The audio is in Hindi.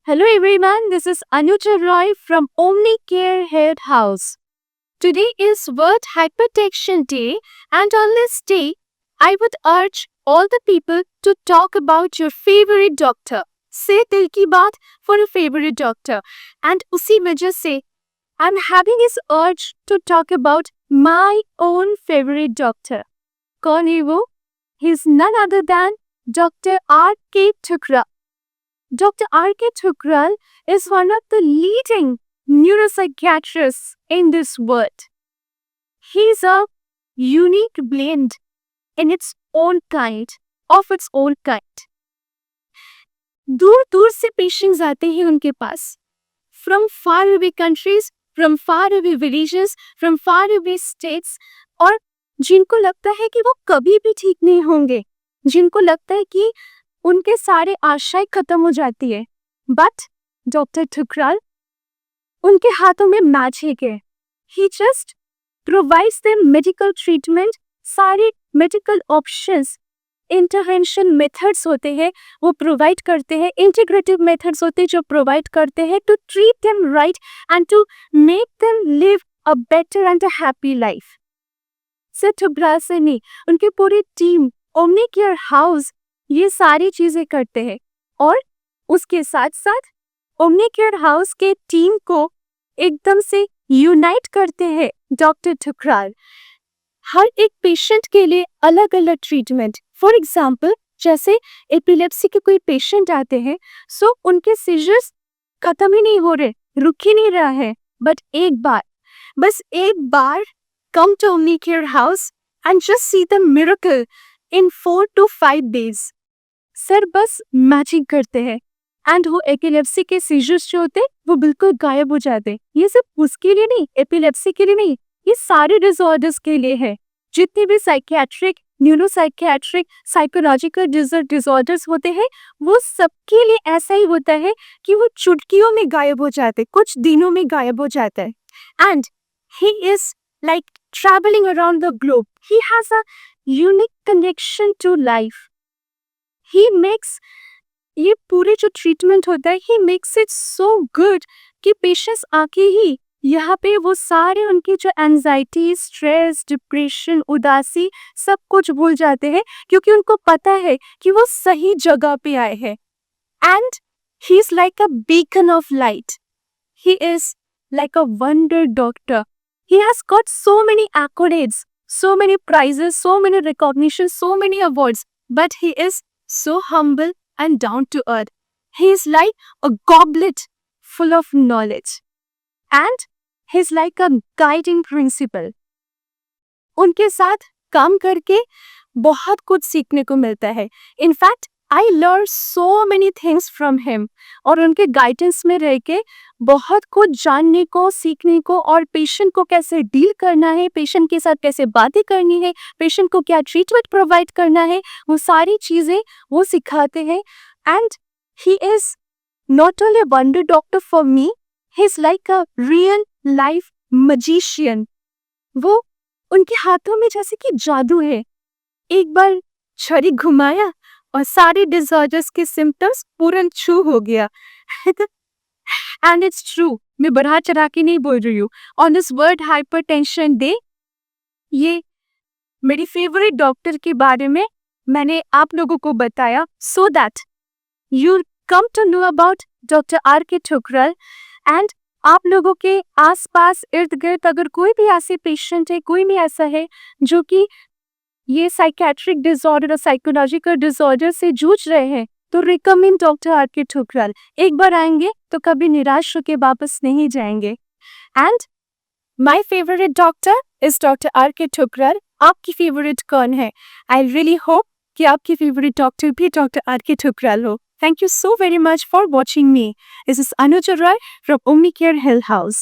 Hello everyone, this is Anuja Roy from Omnicare Health House. Today is World Hypertension Day, and on this day, I would urge all the people to talk about your favorite doctor. Say दिल की बात for your favorite doctor. And उसी वजह से I'm having this urge to talk about my own favorite doctor. कौन है वो? He's none other than Dr. R.K. Thukral. Dr. R.K. Thukral is one of the leading neuropsychiatrists in this world. He's a unique blend in its own kind, of its own kind. दूर दूर से पेशेंट्स आते हैं उनके पास. From far away countries, from far away villages, from far away states, और जिनको लगता है कि वो कभी भी ठीक नहीं होंगे, जिनको लगता है कि उनके सारे आशाएं खत्म हो जाती है. बट डॉक्टर ठुकराल, उनके हाथों में मैजिक है. He just provides them medical treatment. सारे मेडिकल ऑप्शंस, इंटरवेंशन मेथड्स होते हैं वो प्रोवाइड करते हैं. इंटीग्रेटिव मेथड्स होते हैं जो प्रोवाइड करते हैं to treat them right and to make them live a better and a happy life. सिर्फ ठुकराल से नहीं, उनकी पूरी टीम ओमनीकेयर हाउस ये सारी चीजें करते हैं. और उसके साथ साथ ओमनीकेयर हाउस के टीम को एकदम से यूनाइट करते हैं डॉक्टर ठुकराल. हर एक पेशेंट के लिए अलग अलग ट्रीटमेंट. फॉर एग्जाम्पल, जैसे एपिलेप्सी के कोई पेशेंट आते हैं, सो उनके सीजर्स खत्म ही नहीं हो रहे, रुक ही नहीं रहा है. बट बस एक बार come to Omnicare House and just see the miracle in 4 to 5 days. Sir बस मैचिंग करते हैं एंड वो एपिलेप्सी के सीजर्स जो होते वो बिल्कुल गायब हो जाते. ये सिर्फ उसके लिए नहीं, एपिलेप्सी के लिए नहीं, ये सारे डिसऑर्डर्स के लिए है. जितने भी साइकियाट्रिक, न्यूरोसाइकियाट्रिक, साइकोलॉजिकल डिसऑर्डर्स होते हैं वो सबके लिए ऐसा ही होता है कि वो चुटकियों में गायब हो जाते, कुछ दिनों में गायब हो जाता है. And he is like traveling around the globe. He has a unique connection to life. He makes ये पूरे जो ट्रीटमेंट होता है, he makes it so good कि पेशेंट्स आके ही यहाँ पे वो सारे उनकी जो एंजाइटी, स्ट्रेस, डिप्रेशन, उदासी सब कुछ भूल जाते हैं क्योंकि उनको पता है कि वो सही जगह पे आए हैं. And he is like a beacon of light. He is like a wonder doctor. He has got so many accolades, so many prizes, so many recognitions, so many awards, but he is so humble and down to earth. He is like a goblet full of knowledge. And he is like a guiding principle. उनके साथ काम करके बहुत कुछ सीखने को मिलता है. In fact, I learned so many things from him. और उनके गाइडेंस में रह के बहुत कुछ जानने को, सीखने को, और पेशेंट को कैसे डील करना है, पेशेंट के साथ कैसे बातें करनी है, पेशेंट को क्या ट्रीटमेंट प्रोवाइड करना है, वो सारी चीज़ें वो सिखाते हैं. And he is not only wonder doctor for me, he is like a real life magician. वो उनके हाथों में जैसे कि जादू है. एक बार छड़ी घुमाया और सारे डिसऑर्डर्स के सिम्टम्स पूरन छू हो गया. एंड इट्स ट्रू, मैं बढ़ा चढ़ा के नहीं बोल रही हूँ. On this world hypertension day, ये मेरी फेवरेट डॉक्टर के बारे में मैंने आप लोगों को बताया so that you come to know about doctor R.K. Thukral. And आप लोगों के आसपास इर्द गिर्द अगर कोई भी ऐसे पेशेंट है, कोई भी ऐसा है जो कि ये साइकियाट्रिक डिसऑर्डर और साइकोलॉजिकल डिसऑर्डर से जूझ रहे हैं, तो रिकमेंड डॉक्टर R.K. ठुकराल. एक बार आएंगे तो कभी निराश होकर वापस नहीं जाएंगे. And my favourite doctor is doctor R.K. Thukral. आपकी फेवरेट कौन है? आई रियली होप कि आपकी फेवरेट डॉक्टर भी डॉक्टर R.K. ठुकराल हो. Thank you so very much for watching me. This is Anuja Roy from Omnicare Health House.